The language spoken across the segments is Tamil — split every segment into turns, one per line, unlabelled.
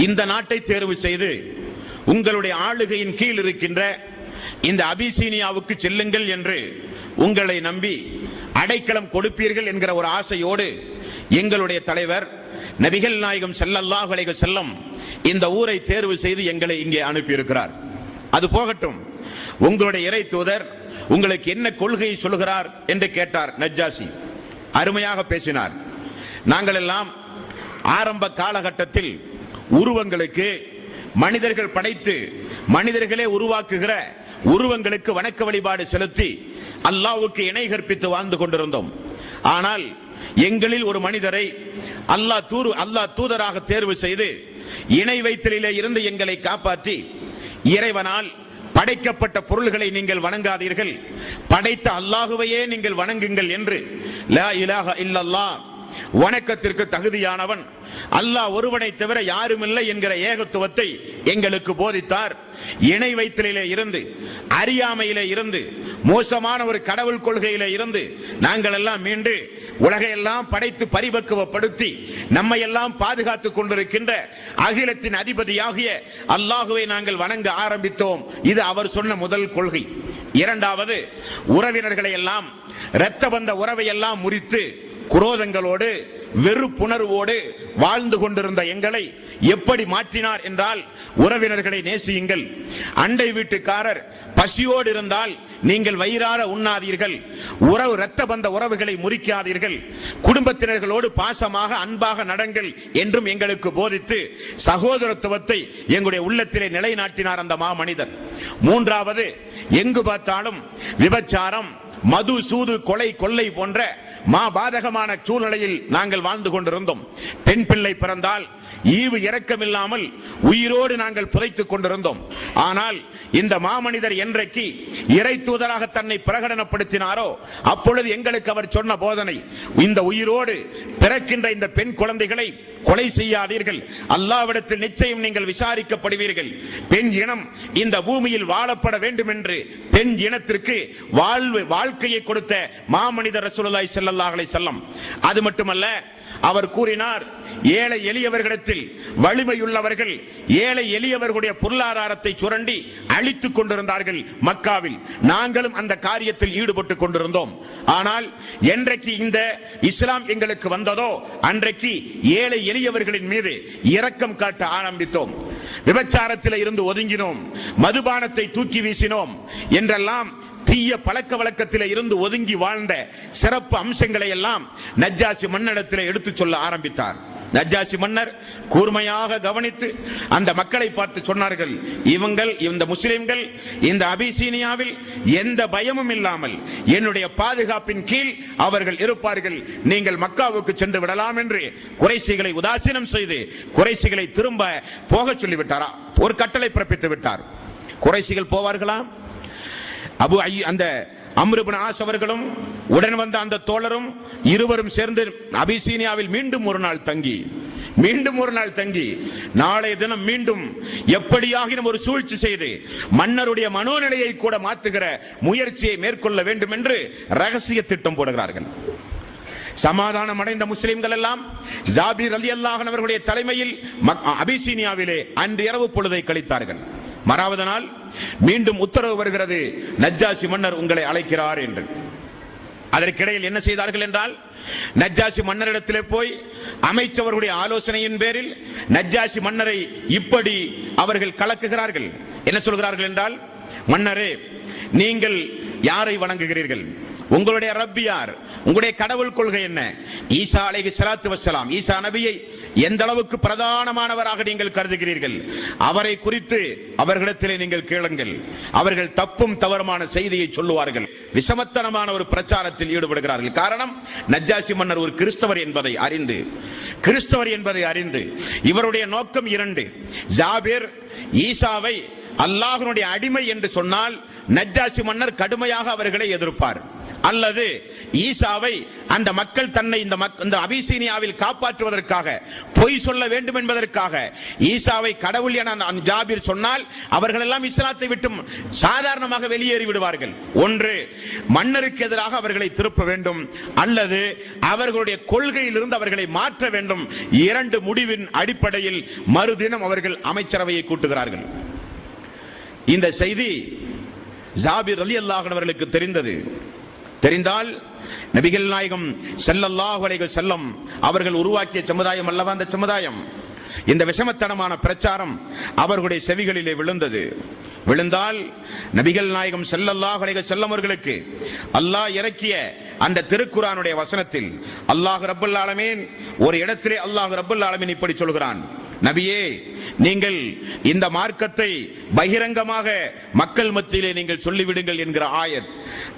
இந்த நாட்டை தேர்வு செய்து உங்களுடைய ஆளுகையின் கீழ் இருக்கின்ற இந்த அபிசீனியாவுக்கு செல்லுங்கள் என்று உங்களை நம்பி அடைக்கலம் கொடுப்பீர்கள் என்கிற ஒரு ஆசையோடு எங்களுடைய தலைவர் நபிகள் நாயகம் ஸல்லல்லாஹு அலைஹி வஸல்லம் இந்த ஊரை தேர்வு செய்து எங்களை இங்கே அனுப்பியிருக்கிறார். அது போகட்டும், உங்களுடைய இறை தூதர் உங்களுக்கு என்ன கொள்கையை சொல்கிறார் என்று கேட்டார் நஜ்ஜாசி. அருமையாக பேசினார். நாங்கள் எல்லாம் ஆரம்ப காலகட்டத்தில் உருவங்களுக்கு மனிதர்கள் படைத்து மனிதர்களே உருவாக்குகிற உருவங்களுக்கு வணக்க வழிபாடு செலுத்தி அல்லாஹ்வுக்கு இணை கற்பித்து வாழ்ந்து கொண்டிருந்தோம். ஆனால் எங்களில் ஒரு மனிதரை அல்லாஹ் தூதராக தேர்வு செய்து இணை வைத்தலிலே இருந்து எங்களை காப்பாற்றி, இறைவனால் படைக்கப்பட்ட பொருள்களை நீங்கள் வணங்காதீர்கள், படைத்த அல்லாஹுவையே நீங்கள் வணங்குங்கள் என்று லா இலாஹா இல்லல்லாஹ், வணக்கத்திற்கு தகுதியானவன் அல்லாஹ் ஒருவனை தவிர யாரும் இல்லை என்கிற ஏகத்துவத்தை எங்களுக்கு போதித்தார். இணை வைத்தலிலே இருந்து, அறியாமையிலே இருந்து, மோசமான ஒரு கடவுள் கொள்கையிலே இருந்து நாங்கள் எல்லாம் மீண்டு உலகையெல்லாம் படைத்து பரிபக்குவப்படுத்தி நம்மை எல்லாம் பாதுகாத்துக் கொண்டிருக்கின்ற அகிலத்தின் அதிபதியாகிய அல்லாஹுவை நாங்கள் வணங்க ஆரம்பித்தோம். இது அவர் சொன்ன முதல் கொள்கை. இரண்டாவது, உறவினர்களை எல்லாம் இரத்த பந்த உறவை எல்லாம் முறித்து குரோதங்களோடு வெறுப்புணர்வோடு வாழ்ந்து கொண்டிருந்த எங்களை எப்படி மாற்றினார் என்றால், உறவினர்களை நேசியுங்கள், அண்டை வீட்டுக்காரர் பசியோடு இருந்தால் நீங்கள் வயிறார உண்ணாதீர்கள், உறவு இரத்த பந்த உறவுகளை முறிக்காதீர்கள், குடும்பத்தினர்களோடு பாசமாக அன்பாக நடங்கள் என்றும் எங்களுக்கு போதித்து சகோதரத்துவத்தை எங்களுடைய உள்ளத்திலே நிலைநாட்டினார் அந்த மாமனிதர். மூன்றாவது, எங்கு பார்த்தாலும் விபச்சாரம், மது, சூது, கொலை, கொள்ளை போன்ற பாதகமான சூழ்நிலையில் நாங்கள் வாழ்ந்து கொண்டிருந்தோம். பெண் பிள்ளை பிறந்தால் ஈவு இரக்கமில்லாமல் உயிரோடு நாங்கள் புதைத்துக் கொண்டிருந்தோம். ஆனால் இந்த மாமனிதர் என்றைக்கு இறை தூதராக தன்னை பிரகடனப்படுத்தினாரோ அப்பொழுது எங்களுக்கு அவர் சொன்ன போதனை, இந்த உயிரோடு பிறக்கின்ற இந்த பெண் குழந்தைகளை கொலை செய்யாதீர்கள், அல்லாஹ்விடத்தில் நிச்சயம் நீங்கள் விசாரிக்கப்படுவீர்கள், பெண் இனம் இந்த பூமியில் வாழப்பட வேண்டும் என்று பெண் இனத்திற்கு வாழ்க்கையை கொடுத்த மாமனிதர் ரசூலுல்லாஹி ஸல்லல்லாஹு அலைஹி வஸல்லம். அது மட்டுமல்ல, அவர் கூறினார், ஏழை எளியவர்களிடத்தில் வலிமையுள்ளவர்கள் ஏழை எளியவர்களுடைய பொருளாதாரத்தை சுரண்டி அழித்துக் கொண்டிருந்தார்கள் மக்காவில். நாங்களும் அந்த காரியத்தில் ஈடுபட்டுக் கொண்டிருந்தோம். ஆனால் என்றைக்கு இந்த இஸ்லாம் எங்களுக்கு வந்ததோ அன்றைக்கு ஏழை எளியவர்களின் மீது இரக்கம் காட்ட ஆரம்பித்தோம். விபச்சாரத்தில் இருந்து ஒதுங்கினோம், மதுபானத்தை தூக்கி வீசினோம் என்றெல்லாம் தீய பழக்க வழக்கத்தில் இருந்து ஒதுங்கி வாழ்ந்த சிறப்பு அம்சங்களை எல்லாம் நஜ்ஜாசி மன்னரிடத்தில் எடுத்து சொல்ல ஆரம்பித்தார். நஜ்ஜாசி மன்னர் கூர்மையாக கவனித்து அந்த மக்களை பார்த்து சொன்னார்கள், இந்த முஸ்லிம்கள் இந்த அபிசீனியாவில் எந்த பயமும் இல்லாமல் என்னுடைய பாதுகாப்பின் கீழ் அவர்கள் இருப்பார்கள், நீங்கள் மக்காவுக்கு சென்று விடலாம் என்று குறைசிகளை உதாசீனம் செய்து குறைசிகளை திரும்ப போக சொல்லிவிட்டாரா? ஒரு கட்டளை பிறப்பித்து விட்டார். குறைசிகள் போவார்களா? அந்த அம்ர் இப்னு ஆஸ் அவர்களும் உடன் வந்த அந்த தோழரும் இருவரும் சேர்ந்து அபிசீனியாவில் மீண்டும் ஒரு நாள் தங்கி நாளைய தினம் மீண்டும் எப்படியாகினும் ஒரு சூழ்ச்சி செய்து மன்னருடைய மனோநிலையை கூட மாற்றுகிற முயற்சியை மேற்கொள்ள வேண்டும் என்று ரகசிய திட்டம் போடுகிறார்கள். சமாதானம் அடைந்த முஸ்லிம்கள் எல்லாம் ஜாபீர் ரலியல்லாஹு அன்ஹு அவர்களுடைய தலைமையில் அபிசீனியாவிலே அன்று இரவு பொழுதை கழித்தார்கள். மறாவது நாள் மீண்டும் உத்தரவு வருகிறது, நஜ்ஜாசி மன்னர் உங்களை அழைக்கிறார் என்று. அதற்கிடையில் என்ன செய்தார்கள் என்றால், நஜ்ஜாசி மன்னரிடத்திலே போய் அமைச்சவர்களுடைய ஆலோசனையின் பேரில் நஜ்ஜாசி மன்னரை இப்படி அவர்கள் கலக்குகிறார்கள். என்ன சொல்கிறார்கள் என்றால், மன்னரே, நீங்கள் யாரை வணங்குகிறீர்கள்? உங்களுடைய ரப்பி யார்? உங்களுடைய கடவுள் கொள்கை என்ன? ஈசா அலைஹிஸ்ஸலாத்து வஸ்ஸலாம், ஈசா நபியை எந்த அளவுக்கு பிரதானமானவராக நீங்கள் கருதுகிறீர்கள்? அவரை குறித்து அவர்களிடத்திலே நீங்கள் கேளுங்கள். அவர்கள் தப்பும் தவறுமான செய்தியை சொல்லுவார்கள். விஷமத்தனமான ஒரு பிரச்சாரத்தில் ஈடுபடுகிறார்கள். காரணம், நஜ்ஜாசி மன்னர் ஒரு கிறிஸ்தவர் என்பதை அறிந்து இவருடைய நோக்கம் இரண்டு. ஜாபீர் ஈசாவை அல்லாஹ்வுடைய அடிமை என்று சொன்னால் நஜ்ஜாசி மன்னர் கடுமையாக அவர்களை எதிர்ப்பார். அல்லது ஈசாவை அந்த மக்கள் தன்னை இந்த அபிசீனியாவில் காப்பாற்றுவதற்காக பொய் சொல்ல வேண்டும் என்பதற்காக ஈசாவை கடவுள் என ஜாபிர் சொன்னால் அவர்கள் எல்லாம் இஸ்லாத்தை விட்டு சாதாரணமாக வெளியேறி விடுவார்கள். ஒன்று, மன்னருக்கு எதிராக அவர்களை திருப்ப வேண்டும், அல்லது அவர்களுடைய கொள்கையிலிருந்து அவர்களை மாற்ற வேண்டும். இரண்டு முடிவின் அடிப்படையில் மறுதினம் அவர்கள் அமைச்சரவையை கூட்டுகிறார்கள். இந்த செய்தி ஜாபிர் ரலியல்லாஹு அன்ஹு அவர்களுக்கு தெரிந்தது. தெரிந்தால் நபிகள் நாயகம் ஸல்லல்லாஹு அலைஹி வஸல்லம் அவர்கள் உருவாக்கிய சமுதாயம் அல்லவா அந்த சமுதாயம், இந்த விஷமத்தனமான பிரச்சாரம் அவர்களுடைய செவிகளிலே விழுந்தது. விழுந்தால் நபிகள் நாயகம் ஸல்லல்லாஹு அலைஹி வஸல்லம் அவர்களுக்கு அல்லாஹ் இறக்கிய அந்த திருக்குர்ஆனுடைய வசனத்தில் அல்லாஹ் ரப்பல் ஆலமீன் ஒரு இடத்திலே அல்லாஹ் ரப்பல் ஆலமீன் இப்படி சொல்கிறான், நபியே, நீங்கள் இந்த மார்க்கத்தை பகிரங்கமாக மக்கள் மத்தியிலே நீங்கள் சொல்லிவிடுங்கள் என்கிற ஆயத்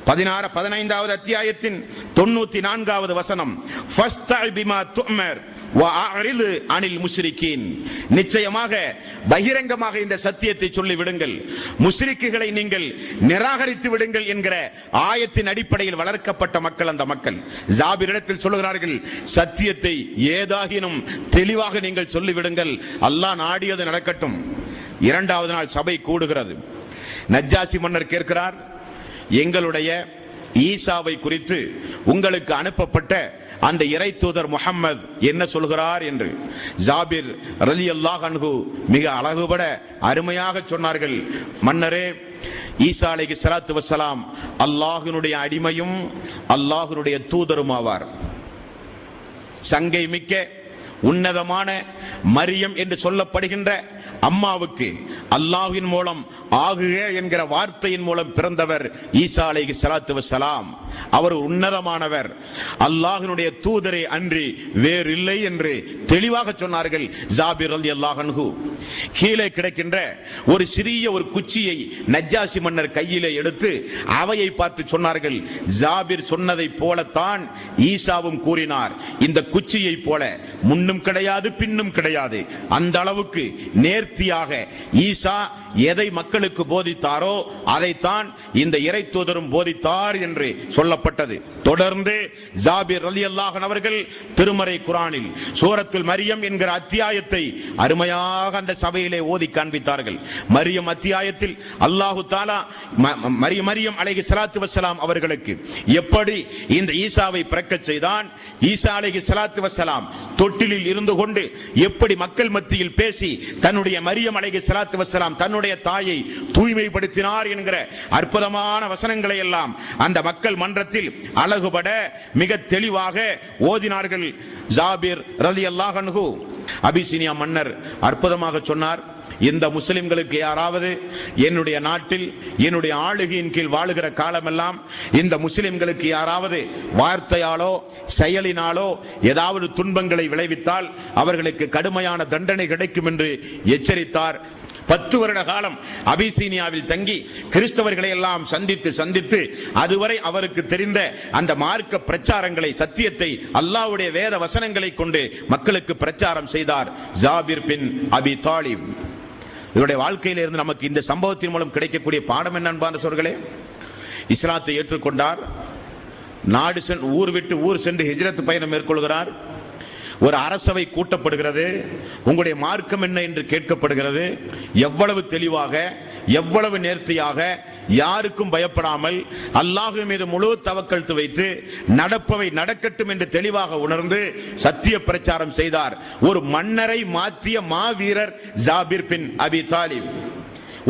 15வது அத்தியாயத்தின் 94வது வசனம். ஃபஸ்தஇ பிமா துஅமர் வஅரிது அனில் முஷ்ரிகீன். நிச்சயமாக பகிரங்கமாக இந்த சத்தியத்தை சொல்லிவிடுங்கள், முஷ்ரிக்குகளை நீங்கள் நிராகரித்து விடுங்கள் என்கிற ஆயத்தின் அடிப்படையில் வளர்க்கப்பட்ட மக்கள் அந்த மக்கள். ஜாபிரிடத்தில் சொல்லுகிறார்கள், சத்தியத்தை ஏதாகினும் தெளிவாக நீங்கள் சொல்லிவிடுங்கள், அல்லாஹ் நாடியது நடக்கட்டும். இரண்டாவது நாள் சபை கூடுகிறது. நஜ்ஜாசி மன்னர் கேட்கிறார், எங்களுடைய ஈசாவை குறித்து உங்களுக்கு அனுப்பப்பட்ட அந்த இறை தூதர் முஹம்மது என்ன சொல்கிறார் என்று. ஜாபிர் ரலியல்லாஹு அன்ஹு மிக அழகுபட அருமையாக சொன்னார்கள், மன்னரே, ஈசா அலைஹிஸ்ஸலாத்து வஸ்ஸலாம் அல்லாஹ்வினுடைய அடிமையும் அல்லாஹ்வினுடைய தூதரும் ஆவார். சங்கை மிக்க உன்னதமான மரியம் என்று சொல்லப்படுகின்ற அம்மாவுக்கு அல்லாஹ்வின் மூலம் ஆகுக என்கிற வார்த்தையின் மூலம் பிறந்தவர் ஈசா அலைஹிஸ்ஸலாத்து வஸ்ஸலாம். அவர் உன்னதமானவர், அல்லாஹ்வினுடைய தூதரே அன்றி வேறு இல்லை என்று தெளிவாக சொன்னார்கள் ஜாபிர் ரலியல்லாஹு அன்ஹு. கீழே கிடக்கின்ற ஒரு சிறிய ஒரு குச்சியை நஜ்ஜாசி மன்னர் கையிலே எடுத்து அவையை பார்த்து சொன்னார்கள், ஜாபிர் சொன்னதை போலத்தான் ஈசாவும் கூறினார். இந்த குச்சியை போல முன்னும் கிடையாது பின்னும் கிடையாது. அந்த அளவுக்கு நேர்த்தியாக ஈசா எதை மக்களுக்கு போதித்தாரோ அதைத்தான் இந்த இறை தூதரும் போதித்தார் என்று சொல்லப்பட்டது. தொடர்ந்து ஜாபிர் ரலியல்லாஹு அன்ஹு அவர்கள் திருமறை குர்ஆனில் சூரத்துல் மரியம் என்கிற அத்தியாயத்தை அருமையாக அந்த சபையிலே ஓதி காண்பித்தார்கள். மரியம் அத்தியாயத்தில் அல்லாஹு தஆலா மரியம் அலைஹிஸ்ஸலாத்து வஸ்ஸலாம் அவர்களுக்கு எப்படி இந்த ஈசாவை பிறக்கச் செய்தான், ஈசா அலைஹிஸ்ஸலாத்து வஸ்ஸலாம் தொட்டிலில் இருந்து கொண்டு எப்படி மக்கள் மத்தியில் பேசி தன்னுடைய மரியம் அலைஹிஸ்ஸலாத்து வஸ்ஸலாம் தன்னுடைய தாயை தூய்மைப்படுத்தினார் என்கிற அற்புதமான வசனங்களை எல்லாம் அந்த மக்கள் மன்றத்தில் அழகுபட மிக தெளிவாக ஓதினார்கள் ஜாபிர் ரலியல்லாஹு அன்ஹு. அபிசீனியா மன்னர் அற்புதமாக சொன்னார், இந்த முஸ்லிம்களுக்கு யாராவது என்னுடைய நாட்டில் என்னுடைய ஆளுகையின் கீழ் வாழுகிற காலமெல்லாம் இந்த முஸ்லிம்களுக்கு யாராவது வார்த்தையாலோ செயலினாலோ ஏதாவது துன்பங்களை விளைவித்தால் அவர்களுக்கு கடுமையான தண்டனை கிடைக்கும் என்று எச்சரித்தார். 10 வருட காலம் அபிசீனியாவில் தங்கி கிறிஸ்தவர்களை எல்லாம் சந்தித்து அதுவரை அவருக்கு தெரிந்த அந்த மார்க்க பிரச்சாரங்களை, சத்தியத்தை, அல்லாஹ்வுடைய வேத வசனங்களை கொண்டு மக்களுக்கு பிரச்சாரம் செய்தார் ஜாபிர் பின் அபி தாலிப். இவருடைய வாழ்க்கையில இருந்து நமக்கு இந்த சம்பவத்தின் மூலம் கிடைக்கக்கூடிய பாடம் என்ன அன்பான சகோதரர்களே? இஸ்லாத்தை ஏற்றுக்கொண்டார், ஊர் விட்டு ஊர் சென்று ஹிஜ்ரத் பயணம் மேற்கொள்கிறார். ஒரு அரசவை கூட்டப்படுகிறது, உங்களுடைய மார்க்கம் என்ன என்று கேட்கப்படுகிறது. எவ்வளவு தெளிவாக, எவ்வளவு நேர்த்தியாக, யாருக்கும் பயப்படாமல் அல்லாஹ் மீது முழு தவக்கல்து வைத்து நடப்பவை நடக்கட்டும் என்று தெளிவாக உணர்ந்து சத்திய பிரச்சாரம் செய்தார். ஒரு மன்னரை மாற்றிய மாவீரர் ஜாபிர் பின் அபி தாலிப்.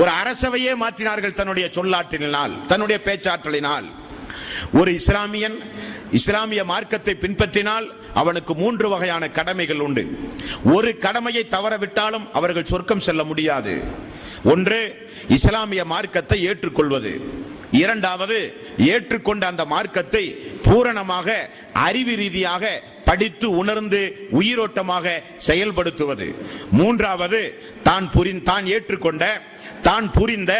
ஒரு அரசவையே மாற்றினார்கள் தன்னுடைய சொல்லாற்றினால், தன்னுடைய பேச்சாற்றலினால். ஒரு இஸ்லாமியன் இஸ்லாமிய மார்க்கத்தை பின்பற்றினால் அவனுக்கு 3 வகையான கடமைகள் உண்டு. ஒரு கடமையை தவறவிட்டாலும் அவர்கள் சொர்க்கம் செல்ல முடியாது. ஒன்று, இஸ்லாமிய மார்க்கத்தை ஏற்றுக்கொள்வது. இரண்டாவது, ஏற்றுக்கொண்ட அந்த மார்க்கத்தை பூரணமாக அறிவு ரீதியாக படித்து உணர்ந்து உயிரோட்டமாக செயல்படுத்துவது. மூன்றாவது, தான் ஏற்றுக்கொண்ட தான் புரிந்த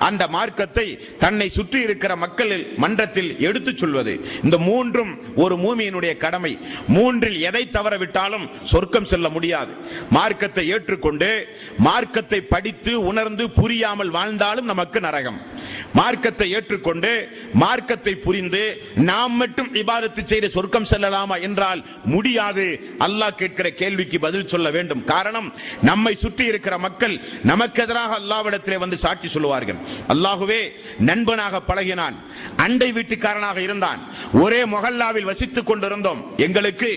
அந்த மார்க்கத்தை தன்னை சுற்றி இருக்கிற மக்கள் மன்றத்தில் எடுத்துச் சொல்வது. இந்த மூன்றும் ஒரு மூமியினுடைய கடமை. மூன்றில் எதை தவறவிட்டாலும் சொர்க்கம் செல்ல முடியாது. மார்க்கத்தை ஏற்றுக்கொண்டு மார்க்கத்தை படித்து உணர்ந்து புரியாமல் வாழ்ந்தாலும் நமக்கு நரகம். மார்க்கத்தை ஏற்றுக்கொண்டு மார்க்கத்தை புரிந்து நாம் மட்டும் இபாதத்து செய்து சொர்க்கம் செல்லலாமா என்றால் முடியாது. அல்லாஹ் கேட்கிற கேள்விக்கு பதில் சொல்ல வேண்டும். காரணம், நம்மை சுற்றி இருக்கிற மக்கள் நமக்கு எதிராக அல்லாஹ்விடத்திலே வந்து சாட்சி சொல்லுவார்கள். அல்லாஹ்வே நண்பனாக பழகினான், அண்டை வீட்டுக்காரனாக இருந்தான், ஒரே மொஹல்லாவில் வசித்துக் கொண்டிருந்தோம், எங்களுக்கு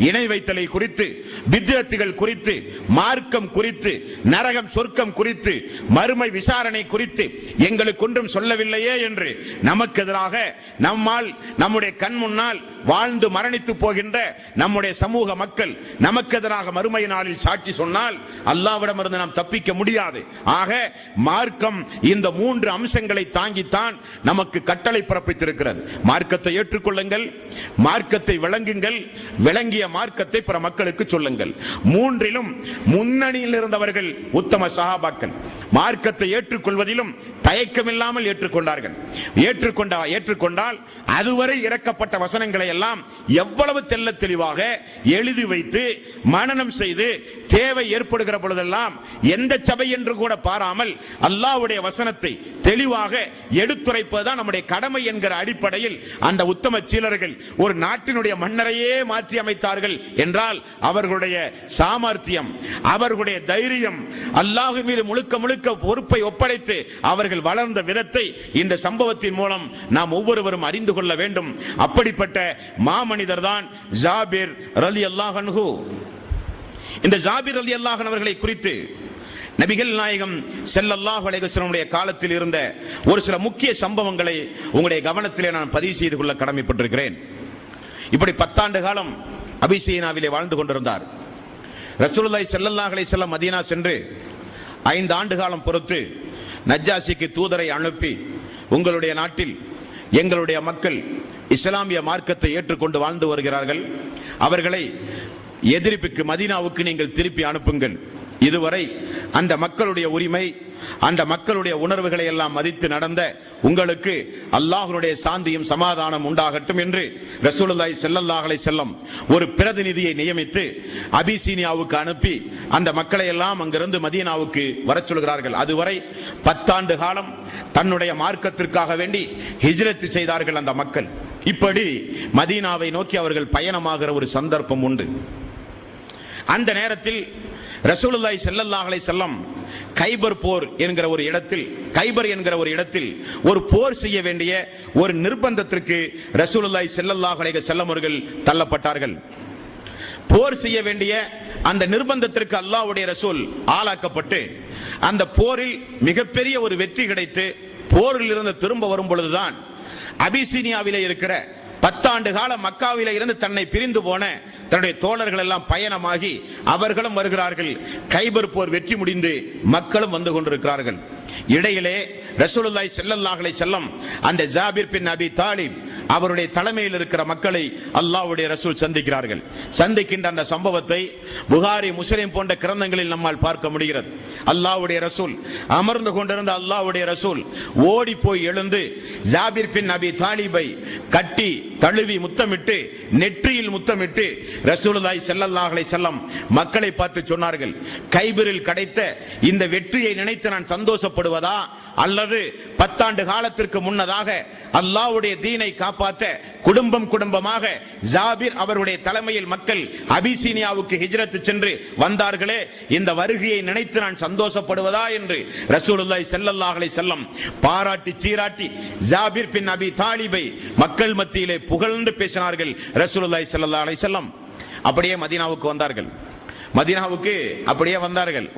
இணை வைத்தலை குறித்து, பித்அத்துகள் குறித்து, மார்க்கம் குறித்து, நரகம் சொர்க்கம் குறித்து, மறுமை விசாரணை குறித்து எங்களுக்கு ஒன்றும் சொல்லவில்லையே என்று நமக்கு எதிராக நம்மால் நம்முடைய கண் முன்னால் வாழ்ந்து மரணித்து போகின்ற நம்முடைய சமூக மக்கள் நமக்கு எதிராக மறுமை நாளில் சாட்சி சொன்னால் அல்லாஹ்விடமிருந்து நாம் தப்பிக்க முடியாது. ஆக மார்க்கம் இந்த மூன்று அம்சங்களை தாங்கித்தான் நமக்கு கட்டளை பிறப்பித்திருக்கிறது. மார்க்கத்தை ஏற்றுக்கொள்ளுங்கள், மார்க்கத்தை விளங்குங்கள், விளங்கிய மார்க்கத்தை பிற மக்களுக்கு சொல்லுங்கள். மூன்றிலும் முன்னணியில் இருந்தவர்கள் உத்தம சஹாபாக்கள். மார்க்கத்தை ஏற்றுக்கொள்வதிலும் தயக்கமில்லாமல் ஏற்றுக்கொண்டார்கள். ஏற்றுக்கொண்டால் அதுவரை இறக்கப்பட்ட வசனங்களை எல்லாம் எவ்வளவு தெள்ள தெளிவாக எழுதி வைத்து மனனம் செய்து தேவை ஏற்படுகிற பொழுதெல்லாம் எந்த சபை என்று கூட பாராமல் அல்லாஹ்வுடைய வசனத்தை தெளிவாக எடுத்துரைப்பதுதான் நம்முடைய கடமை என்கிற அடிப்படையில் அந்த உத்தம சீலர்கள் ஒரு நாட்டினுடைய மன்னரையே மாற்றி அமைத்தார்கள் என்றால் அவர்களுடைய சாமர்த்தியம், அவர்களுடைய தைரியம், அல்லாஹ்வின் மீது முழுக்க முழுக்க பொறுப்பை ஒப்படைத்து அவர்கள் வளர்ந்த விதத்தை இந்த சம்பவத்தின் மூலம் நாம் ஒவ்வொருவரும் அறிந்து கொள்ள வேண்டும். அப்படிப்பட்ட மாமனிதர் தான் ஜாபிர் ரலியல்லாஹு அன்ஹு. இந்த ஜாபிர் ரலியல்லாஹு அன்ஹு அவர்களை குறித்து நபிகள் நாயகம் ஸல்லல்லாஹு அலைஹி வஸல்லம் காலத்தில் இருந்த ஒரு சில முக்கிய சம்பவங்களை உங்களுடைய கவனத்திலே நான் பதிவு செய்து கொள்ள கடமைப்பட்டிருக்கிறேன். இப்படி 10 ஆண்டு காலம் அபிசீனாவிலே வாழ்ந்து கொண்டிருந்தார். ரசூலுல்லாஹி ஸல்லல்லாஹு அலைஹி வஸல்லம் மதீனா சென்று 5 ஆண்டு காலம் பொறுத்து நஜ்ஜாசிக்கு தூதரை அனுப்பி, உங்களுடைய நாட்டில் எங்களுடைய மக்கள் இஸ்லாமிய மார்க்கத்தை ஏற்றுக்கொண்டு வாழ்ந்து வருகிறார்கள், அவர்களை எதிரிப்புக்கு மதீனாவுக்கு நீங்கள் திருப்பி அனுப்புங்கள். இதுவரை அந்த மக்களுடைய உரிமை, அந்த மக்களுடைய உணர்வுகளை எல்லாம் மதித்து நடந்த உங்களுக்கு அல்லாஹ்வுடைய சாந்தியும் சமாதானம் உண்டாகட்டும் என்று ரசூலுல்லாஹி ஸல்லல்லாஹு அலைஹி வஸல்லம் ஒரு பிரதிநிதியை நியமித்து அபிசீனியாவுக்கு அனுப்பி அந்த மக்களை எல்லாம் அங்கிருந்து மதீனாவுக்கு வரச் சொல்கிறார்கள். அதுவரை 10 ஆண்டு காலம் தன்னுடைய மார்க்கத்திற்காக வேண்டி ஹிஜ்ரத் செய்தார்கள் அந்த மக்கள். இப்படி மதீனாவை நோக்கி அவர்கள் பயணமாகிற ஒரு சந்தர்ப்பம் உண்டு. அந்த நேரத்தில் ரசூலுல்லாஹி ஸல்லல்லாஹு அலைஹி வஸல்லம் கைபர் போர் என்கிற ஒரு இடத்தில் ஒரு போர் செய்ய வேண்டிய ஒரு நிர்பந்தத்திற்கு ரசூலுல்லாஹி ஸல்லல்லாஹு அலைஹி வஸல்லம் அவர்கள் தள்ளப்பட்டார்கள். போர் செய்ய வேண்டிய அந்த நிர்பந்தத்திற்கு அல்லாஹ்வுடைய ரசூல் ஆளாக்கப்பட்டு அந்த போரில் மிகப்பெரிய ஒரு வெற்றி கிடைத்து போரில் இருந்து திரும்ப வரும் பொழுதுதான் அபிசீனியாவிலே இருக்கிற 10 ஆண்டு கால மக்காவிலே இருந்து தன்னை பிரிந்து போன தன்னுடைய தோழர்கள் எல்லாம் பயணமாகி அவர்களும் வருகிறார்கள். கைபர் போர் வெற்றி முடிந்து மக்களும் வந்து கொண்டிருக்கிறார்கள். இடையிலே ரசூலுல்லாஹி ஸல்லல்லாஹு அலைஹி வஸல்லம் அந்த ஜாபிர் பின் அபி தாலிப் அவருடைய தலைமையில் இருக்கிற மக்களை அல்லாஹ்வுடைய ரசூல் சந்திக்கிறார்கள். சந்திக்கின்ற அந்த சம்பவத்தை புகாரி, முஸ்லிம் போன்ற கிரந்தங்களில் நம்மால் பார்க்க முடிகிறது. அல்லாஹ்வுடைய ரசூல் அமர்ந்து கொண்டிருந்த அல்லாஹ்வுடைய ரசூல் ஓடி போய் எழுந்து ஜாபிர் பின் அபி தாலிபை கட்டி தழுவி முத்தமிட்டு நெற்றியில் முத்தமிட்டு ரசூலுல்லாஹி ஸல்லல்லாஹு அலைஹி வஸல்லம் மக்களை பார்த்து சொன்னார்கள், கைபரில் கிடைத்த இந்த வெற்றியை நினைத்து நான் சந்தோஷப்படுவதா அல்லது 10 ஆண்டு காலத்திற்கு முன்னதாக அல்லாஹ்வுடைய தீனை காப்பாற்ற குடும்பமாக ஜாபிர் அவருடைய தலைமையில் மக்கள் அபிசீனியாவுக்கு ஹிஜ்ரத் சென்று வந்தார்களே, இந்த வருகையை நினைத்து நான் சந்தோஷப்படுவதா என்று ரசூலுல்லாஹி ஸல்லல்லாஹு அலைஹி வஸல்லம் பாராட்டி சீராட்டி ஜாபிர் பின் அபி தாலிபை மக்கள் மத்தியிலே புகழ்ந்து பேசினார்கள் ரசூலுல்லாஹி ஸல்லல்லாஹு அலைஹி வஸல்லம். அப்படியே மதீனாவுக்கு வந்தார்கள்.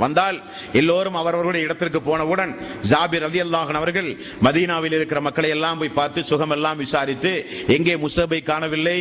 வந்தால் எல்லோரும் அவரவர்களுடைய இடத்திற்கு போனவுடன் ஜாபிர் ரலியல்லாஹு அன்ஹு அவர்கள் மதீனாவில் இருக்கிற மக்களை எல்லாம் போய் பார்த்து சுகம் எல்லாம் விசாரித்து, எங்கே முஸபை காணவில்லை,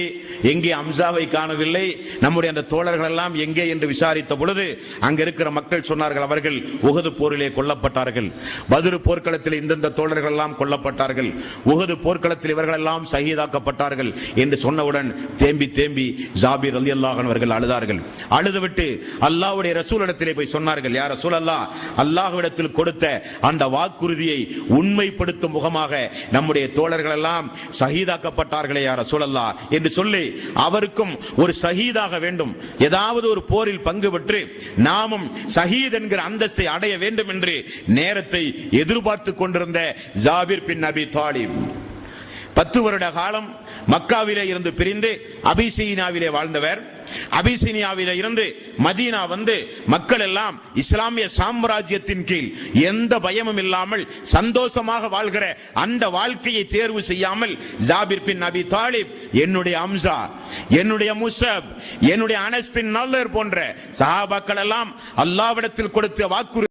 எங்கே அம்சாவை காணவில்லை, நம்முடைய அந்த தோழர்கள் எல்லாம் எங்கே என்று விசாரித்த பொழுது அங்க இருக்கிற மக்கள் சொன்னார்கள், அவர்கள் உஹது போரிலே கொல்லப்பட்டார்கள், பத்ர் போர்க்களத்தில் இந்த தோழர்கள் எல்லாம் கொல்லப்பட்டார்கள், உஹது போர்க்களத்தில் இவர்கள் எல்லாம் ஷஹீதாக்கப்பட்டார்கள் என்று சொன்னவுடன் தேம்பி ஜாபிர் ரலியல்லாஹு அன்ஹு அவர்கள் அழுதார்கள். அழுதுவிட்டு அல்லாஹ்வுடைய ரசூலிடத்திலே போய் சொன்னார்கள், யா ரசூலல்லாஹ், அல்லாஹ்விடத்தில் கொடுத்த அந்த வாக்குறுதியை உண்மைப்படுத்தும் முகமாக நம்முடைய தோழர்கள் எல்லாம் ஷஹீதாக்கப்பட்டார்களே யா ரசூலல்லாஹ் என்று சொல்லி, அவருக்கும் ஒரு ஷஹீதாக வேண்டும், ஏதாவது ஒரு போரில் பங்கு பெற்று நாமும் ஷஹீத் என்கிற அந்தஸ்தை அடைய வேண்டும் என்று நேரத்தை எதிர்பார்த்து கொண்டிருந்த ஜாபிர் பின் அபி தாலிப் 10 வருட காலம் மக்காவிலே இருந்து பிரிந்து அபிசீனியாவிலே வாழ்ந்தவர். அபிசீனியாவிலே இருந்து மதீனா வந்து மக்கள் எல்லாம் இஸ்லாமிய சாம்ராஜ்யத்தின் கீழ் எந்த பயமும் இல்லாமல் சந்தோஷமாக வாழ்கிற அந்த வாழ்க்கையை தேர்வு செய்யாமல் ஜாபிர் பின் அபி தாலிப், என்னுடைய அம்சா, என்னுடைய முஸப், என்னுடைய அனஸ் பின் நல்லர் போன்ற சஹாபாக்கள் எல்லாம் அல்லாஹ்விடத்தில் கொடுத்த வாக்குறுதி